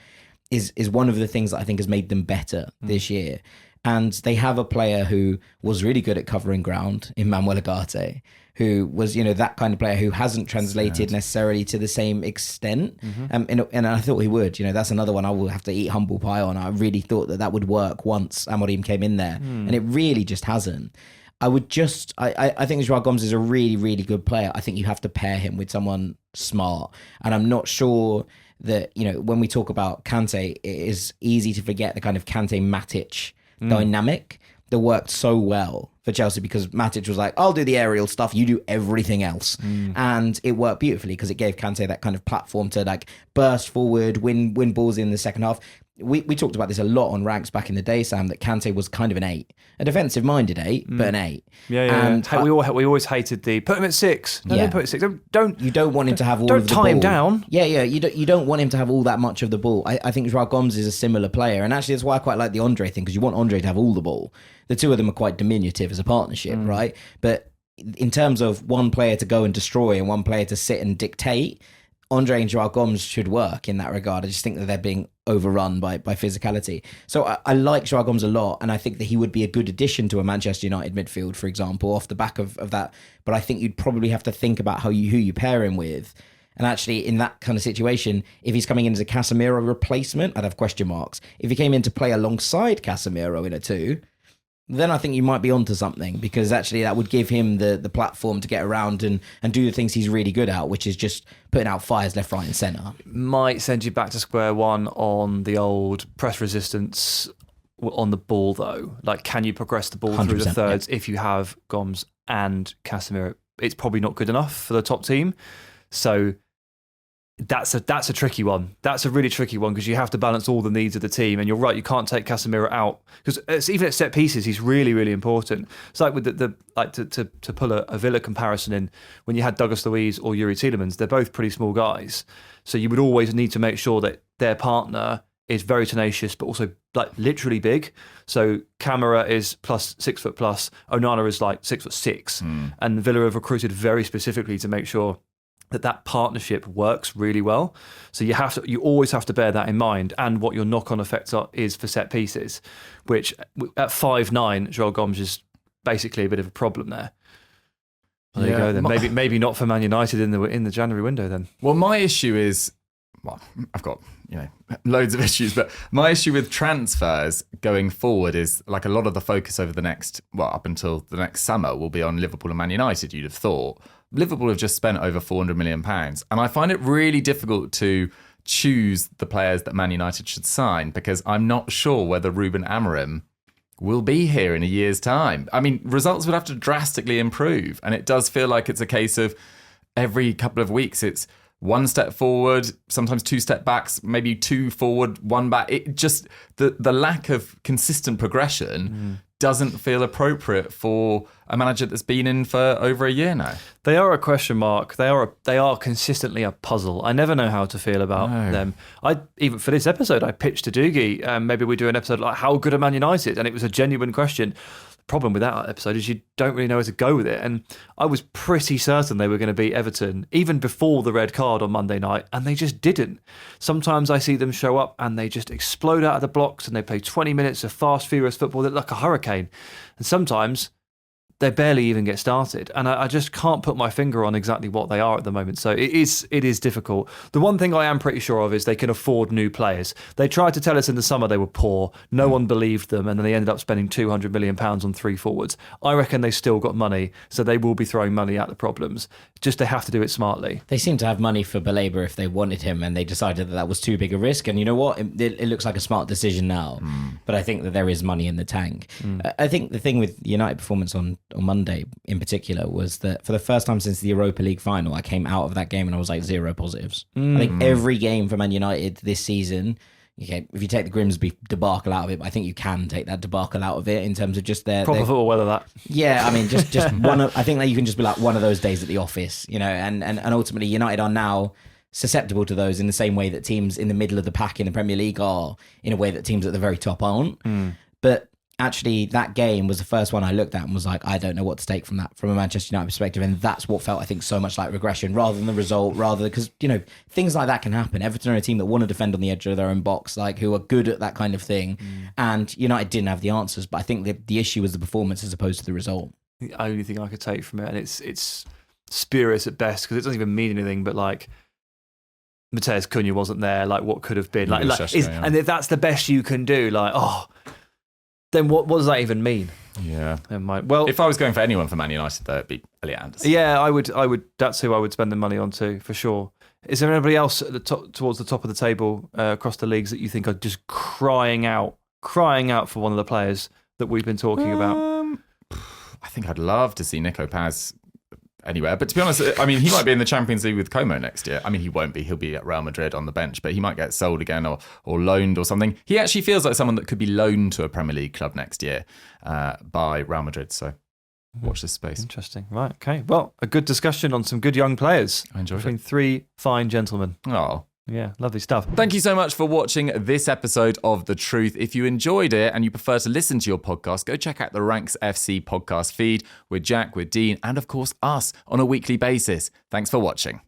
is one of the things that I think has made them better this year. And they have a player who was really good at covering ground in Manuel Ugarte, who was, that kind of player who hasn't translated necessarily to the same extent. And I thought he would. That's another one I will have to eat humble pie on. I really thought that would work once Amorim came in there. And it really just hasn't. I think Joao Gomes is a really, really good player. I think you have to pair him with someone smart. And I'm not sure that, when we talk about Kante, it is easy to forget the kind of Kante-Matic dynamic that worked so well for Chelsea because Matic was like, I'll do the aerial stuff, you do everything else. And it worked beautifully because it gave Kante that kind of platform to like burst forward, win balls in the second half. we talked about this a lot on ranks back in the day, Sam, that Kante was kind of an 8, a defensive-minded 8, but an 8. Yeah. And we always hated the put him at 6. No, don't put him at 6. You don't want him to have all of the ball. Don't tie him down. Yeah. You don't want him to have all that much of the ball. I think Joao Gomes is a similar player, and actually that's why I quite like the Andre thing, because you want Andre to have all the ball. The two of them are quite diminutive as a partnership, right? But in terms of one player to go and destroy and one player to sit and dictate, Andre and Joao Gomes should work in that regard. I just think that they're being overrun by physicality. So I like Joao Gomes a lot, and I think that he would be a good addition to a Manchester United midfield, for example, off the back of that. But I think you'd probably have to think about who you pair him with. And actually, in that kind of situation, if he's coming in as a Casemiro replacement, I'd have question marks. If he came in to play alongside Casemiro in a 2, then I think you might be onto something, because actually that would give him the platform to get around and do the things he's really good at, which is just putting out fires left, right and centre. Might send you back to square one on the old press resistance on the ball, though. Like, can you progress the ball through the thirds if you have Gomes and Casemiro? It's probably not good enough for the top team. So that's a tricky one. That's a really tricky one, because you have to balance all the needs of the team. And you're right, you can't take Casemiro out, because even at set pieces, he's really, really important. It's like with to pull a Villa comparison in, when you had Douglas Luiz or Yuri Tielemans, they're both pretty small guys. So you would always need to make sure that their partner is very tenacious, but also like literally big. So Camara is plus 6 foot plus, Onana is like 6'6", and Villa have recruited very specifically to make sure that partnership works really well. So you always have to bear that in mind, and what your knock-on effect is for set pieces, which at 5'9", Joao Gomes is basically a bit of a problem there. Well, there you go then. Maybe not for Man United in the January window then. Well, my issue is, I've got loads of issues, but my issue with transfers going forward is, like, a lot of the focus over the next, up until the next summer will be on Liverpool and Man United, you'd have thought. Liverpool have just spent over £400 million, and I find it really difficult to choose the players that Man United should sign, because I'm not sure whether Ruben Amorim will be here in a year's time. I mean, results would have to drastically improve, and it does feel like it's a case of every couple of weeks it's one step forward, sometimes 2 step backs, maybe 2 forward, 1 back. It just, the lack of consistent progression doesn't feel appropriate for a manager that's been in for over a year now. They are a question mark. They are consistently a puzzle. I never know how to feel about them. Even for this episode, I pitched to Dougie, maybe we do an episode like how good are Man United, and it was a genuine question. Problem with that episode is you don't really know where to go with it, and I was pretty certain they were going to beat Everton even before the red card on Monday night, and they just didn't. Sometimes I see them show up and they just explode out of the blocks and they play 20 minutes of fast, furious football like a hurricane, and sometimes they barely even get started, and I just can't put my finger on exactly what they are at the moment. So it is difficult. The one thing I am pretty sure of is they can afford new players. They tried to tell us in the summer they were poor. No one believed them, and then they ended up spending £200 million on 3 forwards. I reckon they still got money, so they will be throwing money at the problems. Just they have to do it smartly. They seem to have money for Baleba if they wanted him, and they decided that was too big a risk. And you know what? It looks like a smart decision now, but I think that there is money in the tank. I think the thing with United performance on Monday in particular was that for the first time since the Europa League final, I came out of that game and I was like 0 positives. I think every game for Man United this season, okay, if you take the Grimsby debacle out of it, but I think you can take that debacle out of it in terms of just their proper football weather. That I mean, just one of, I think that you can just be like one of those days at the office, and ultimately United are now susceptible to those in the same way that teams in the middle of the pack in the Premier League are, in a way that teams at the very top aren't. But actually, that game was the first one I looked at and was like, I don't know what to take from that, from a Manchester United perspective. And that's what felt, I think, so much like regression rather than the result, because, things like that can happen. Everton are a team that want to defend on the edge of their own box, who are good at that kind of thing. And United didn't have the answers. But I think the issue was the performance as opposed to the result. The only thing I could take from it, and it's spurious at best because it doesn't even mean anything, but Mateus Cunha wasn't there, what could have been. And if that's the best you can do, then what does that even mean? Yeah. Well, if I was going for anyone for Man United, though, it'd be Elliot Anderson. Yeah, I would. That's who I would spend the money on too, for sure. Is there anybody else at the top, towards the top of the table across the leagues that you think are just crying out for one of the players that we've been talking about? I think I'd love to see Nico Paz anywhere. But to be honest, I mean, he might be in the Champions League with Como next year. I mean, he won't be. He'll be at Real Madrid on the bench, but he might get sold again or loaned or something. He actually feels like someone that could be loaned to a Premier League club next year by Real Madrid. So watch this space. Interesting. Right. Okay. Well, a good discussion on some good young players. I enjoyed between it. three fine gentlemen. Oh. Yeah, lovely stuff. Thank you so much for watching this episode of The Truth. If you enjoyed it and you prefer to listen to your podcast, go check out the Ranks FC podcast feed with Jack, with Dean, and of course us on a weekly basis. Thanks for watching.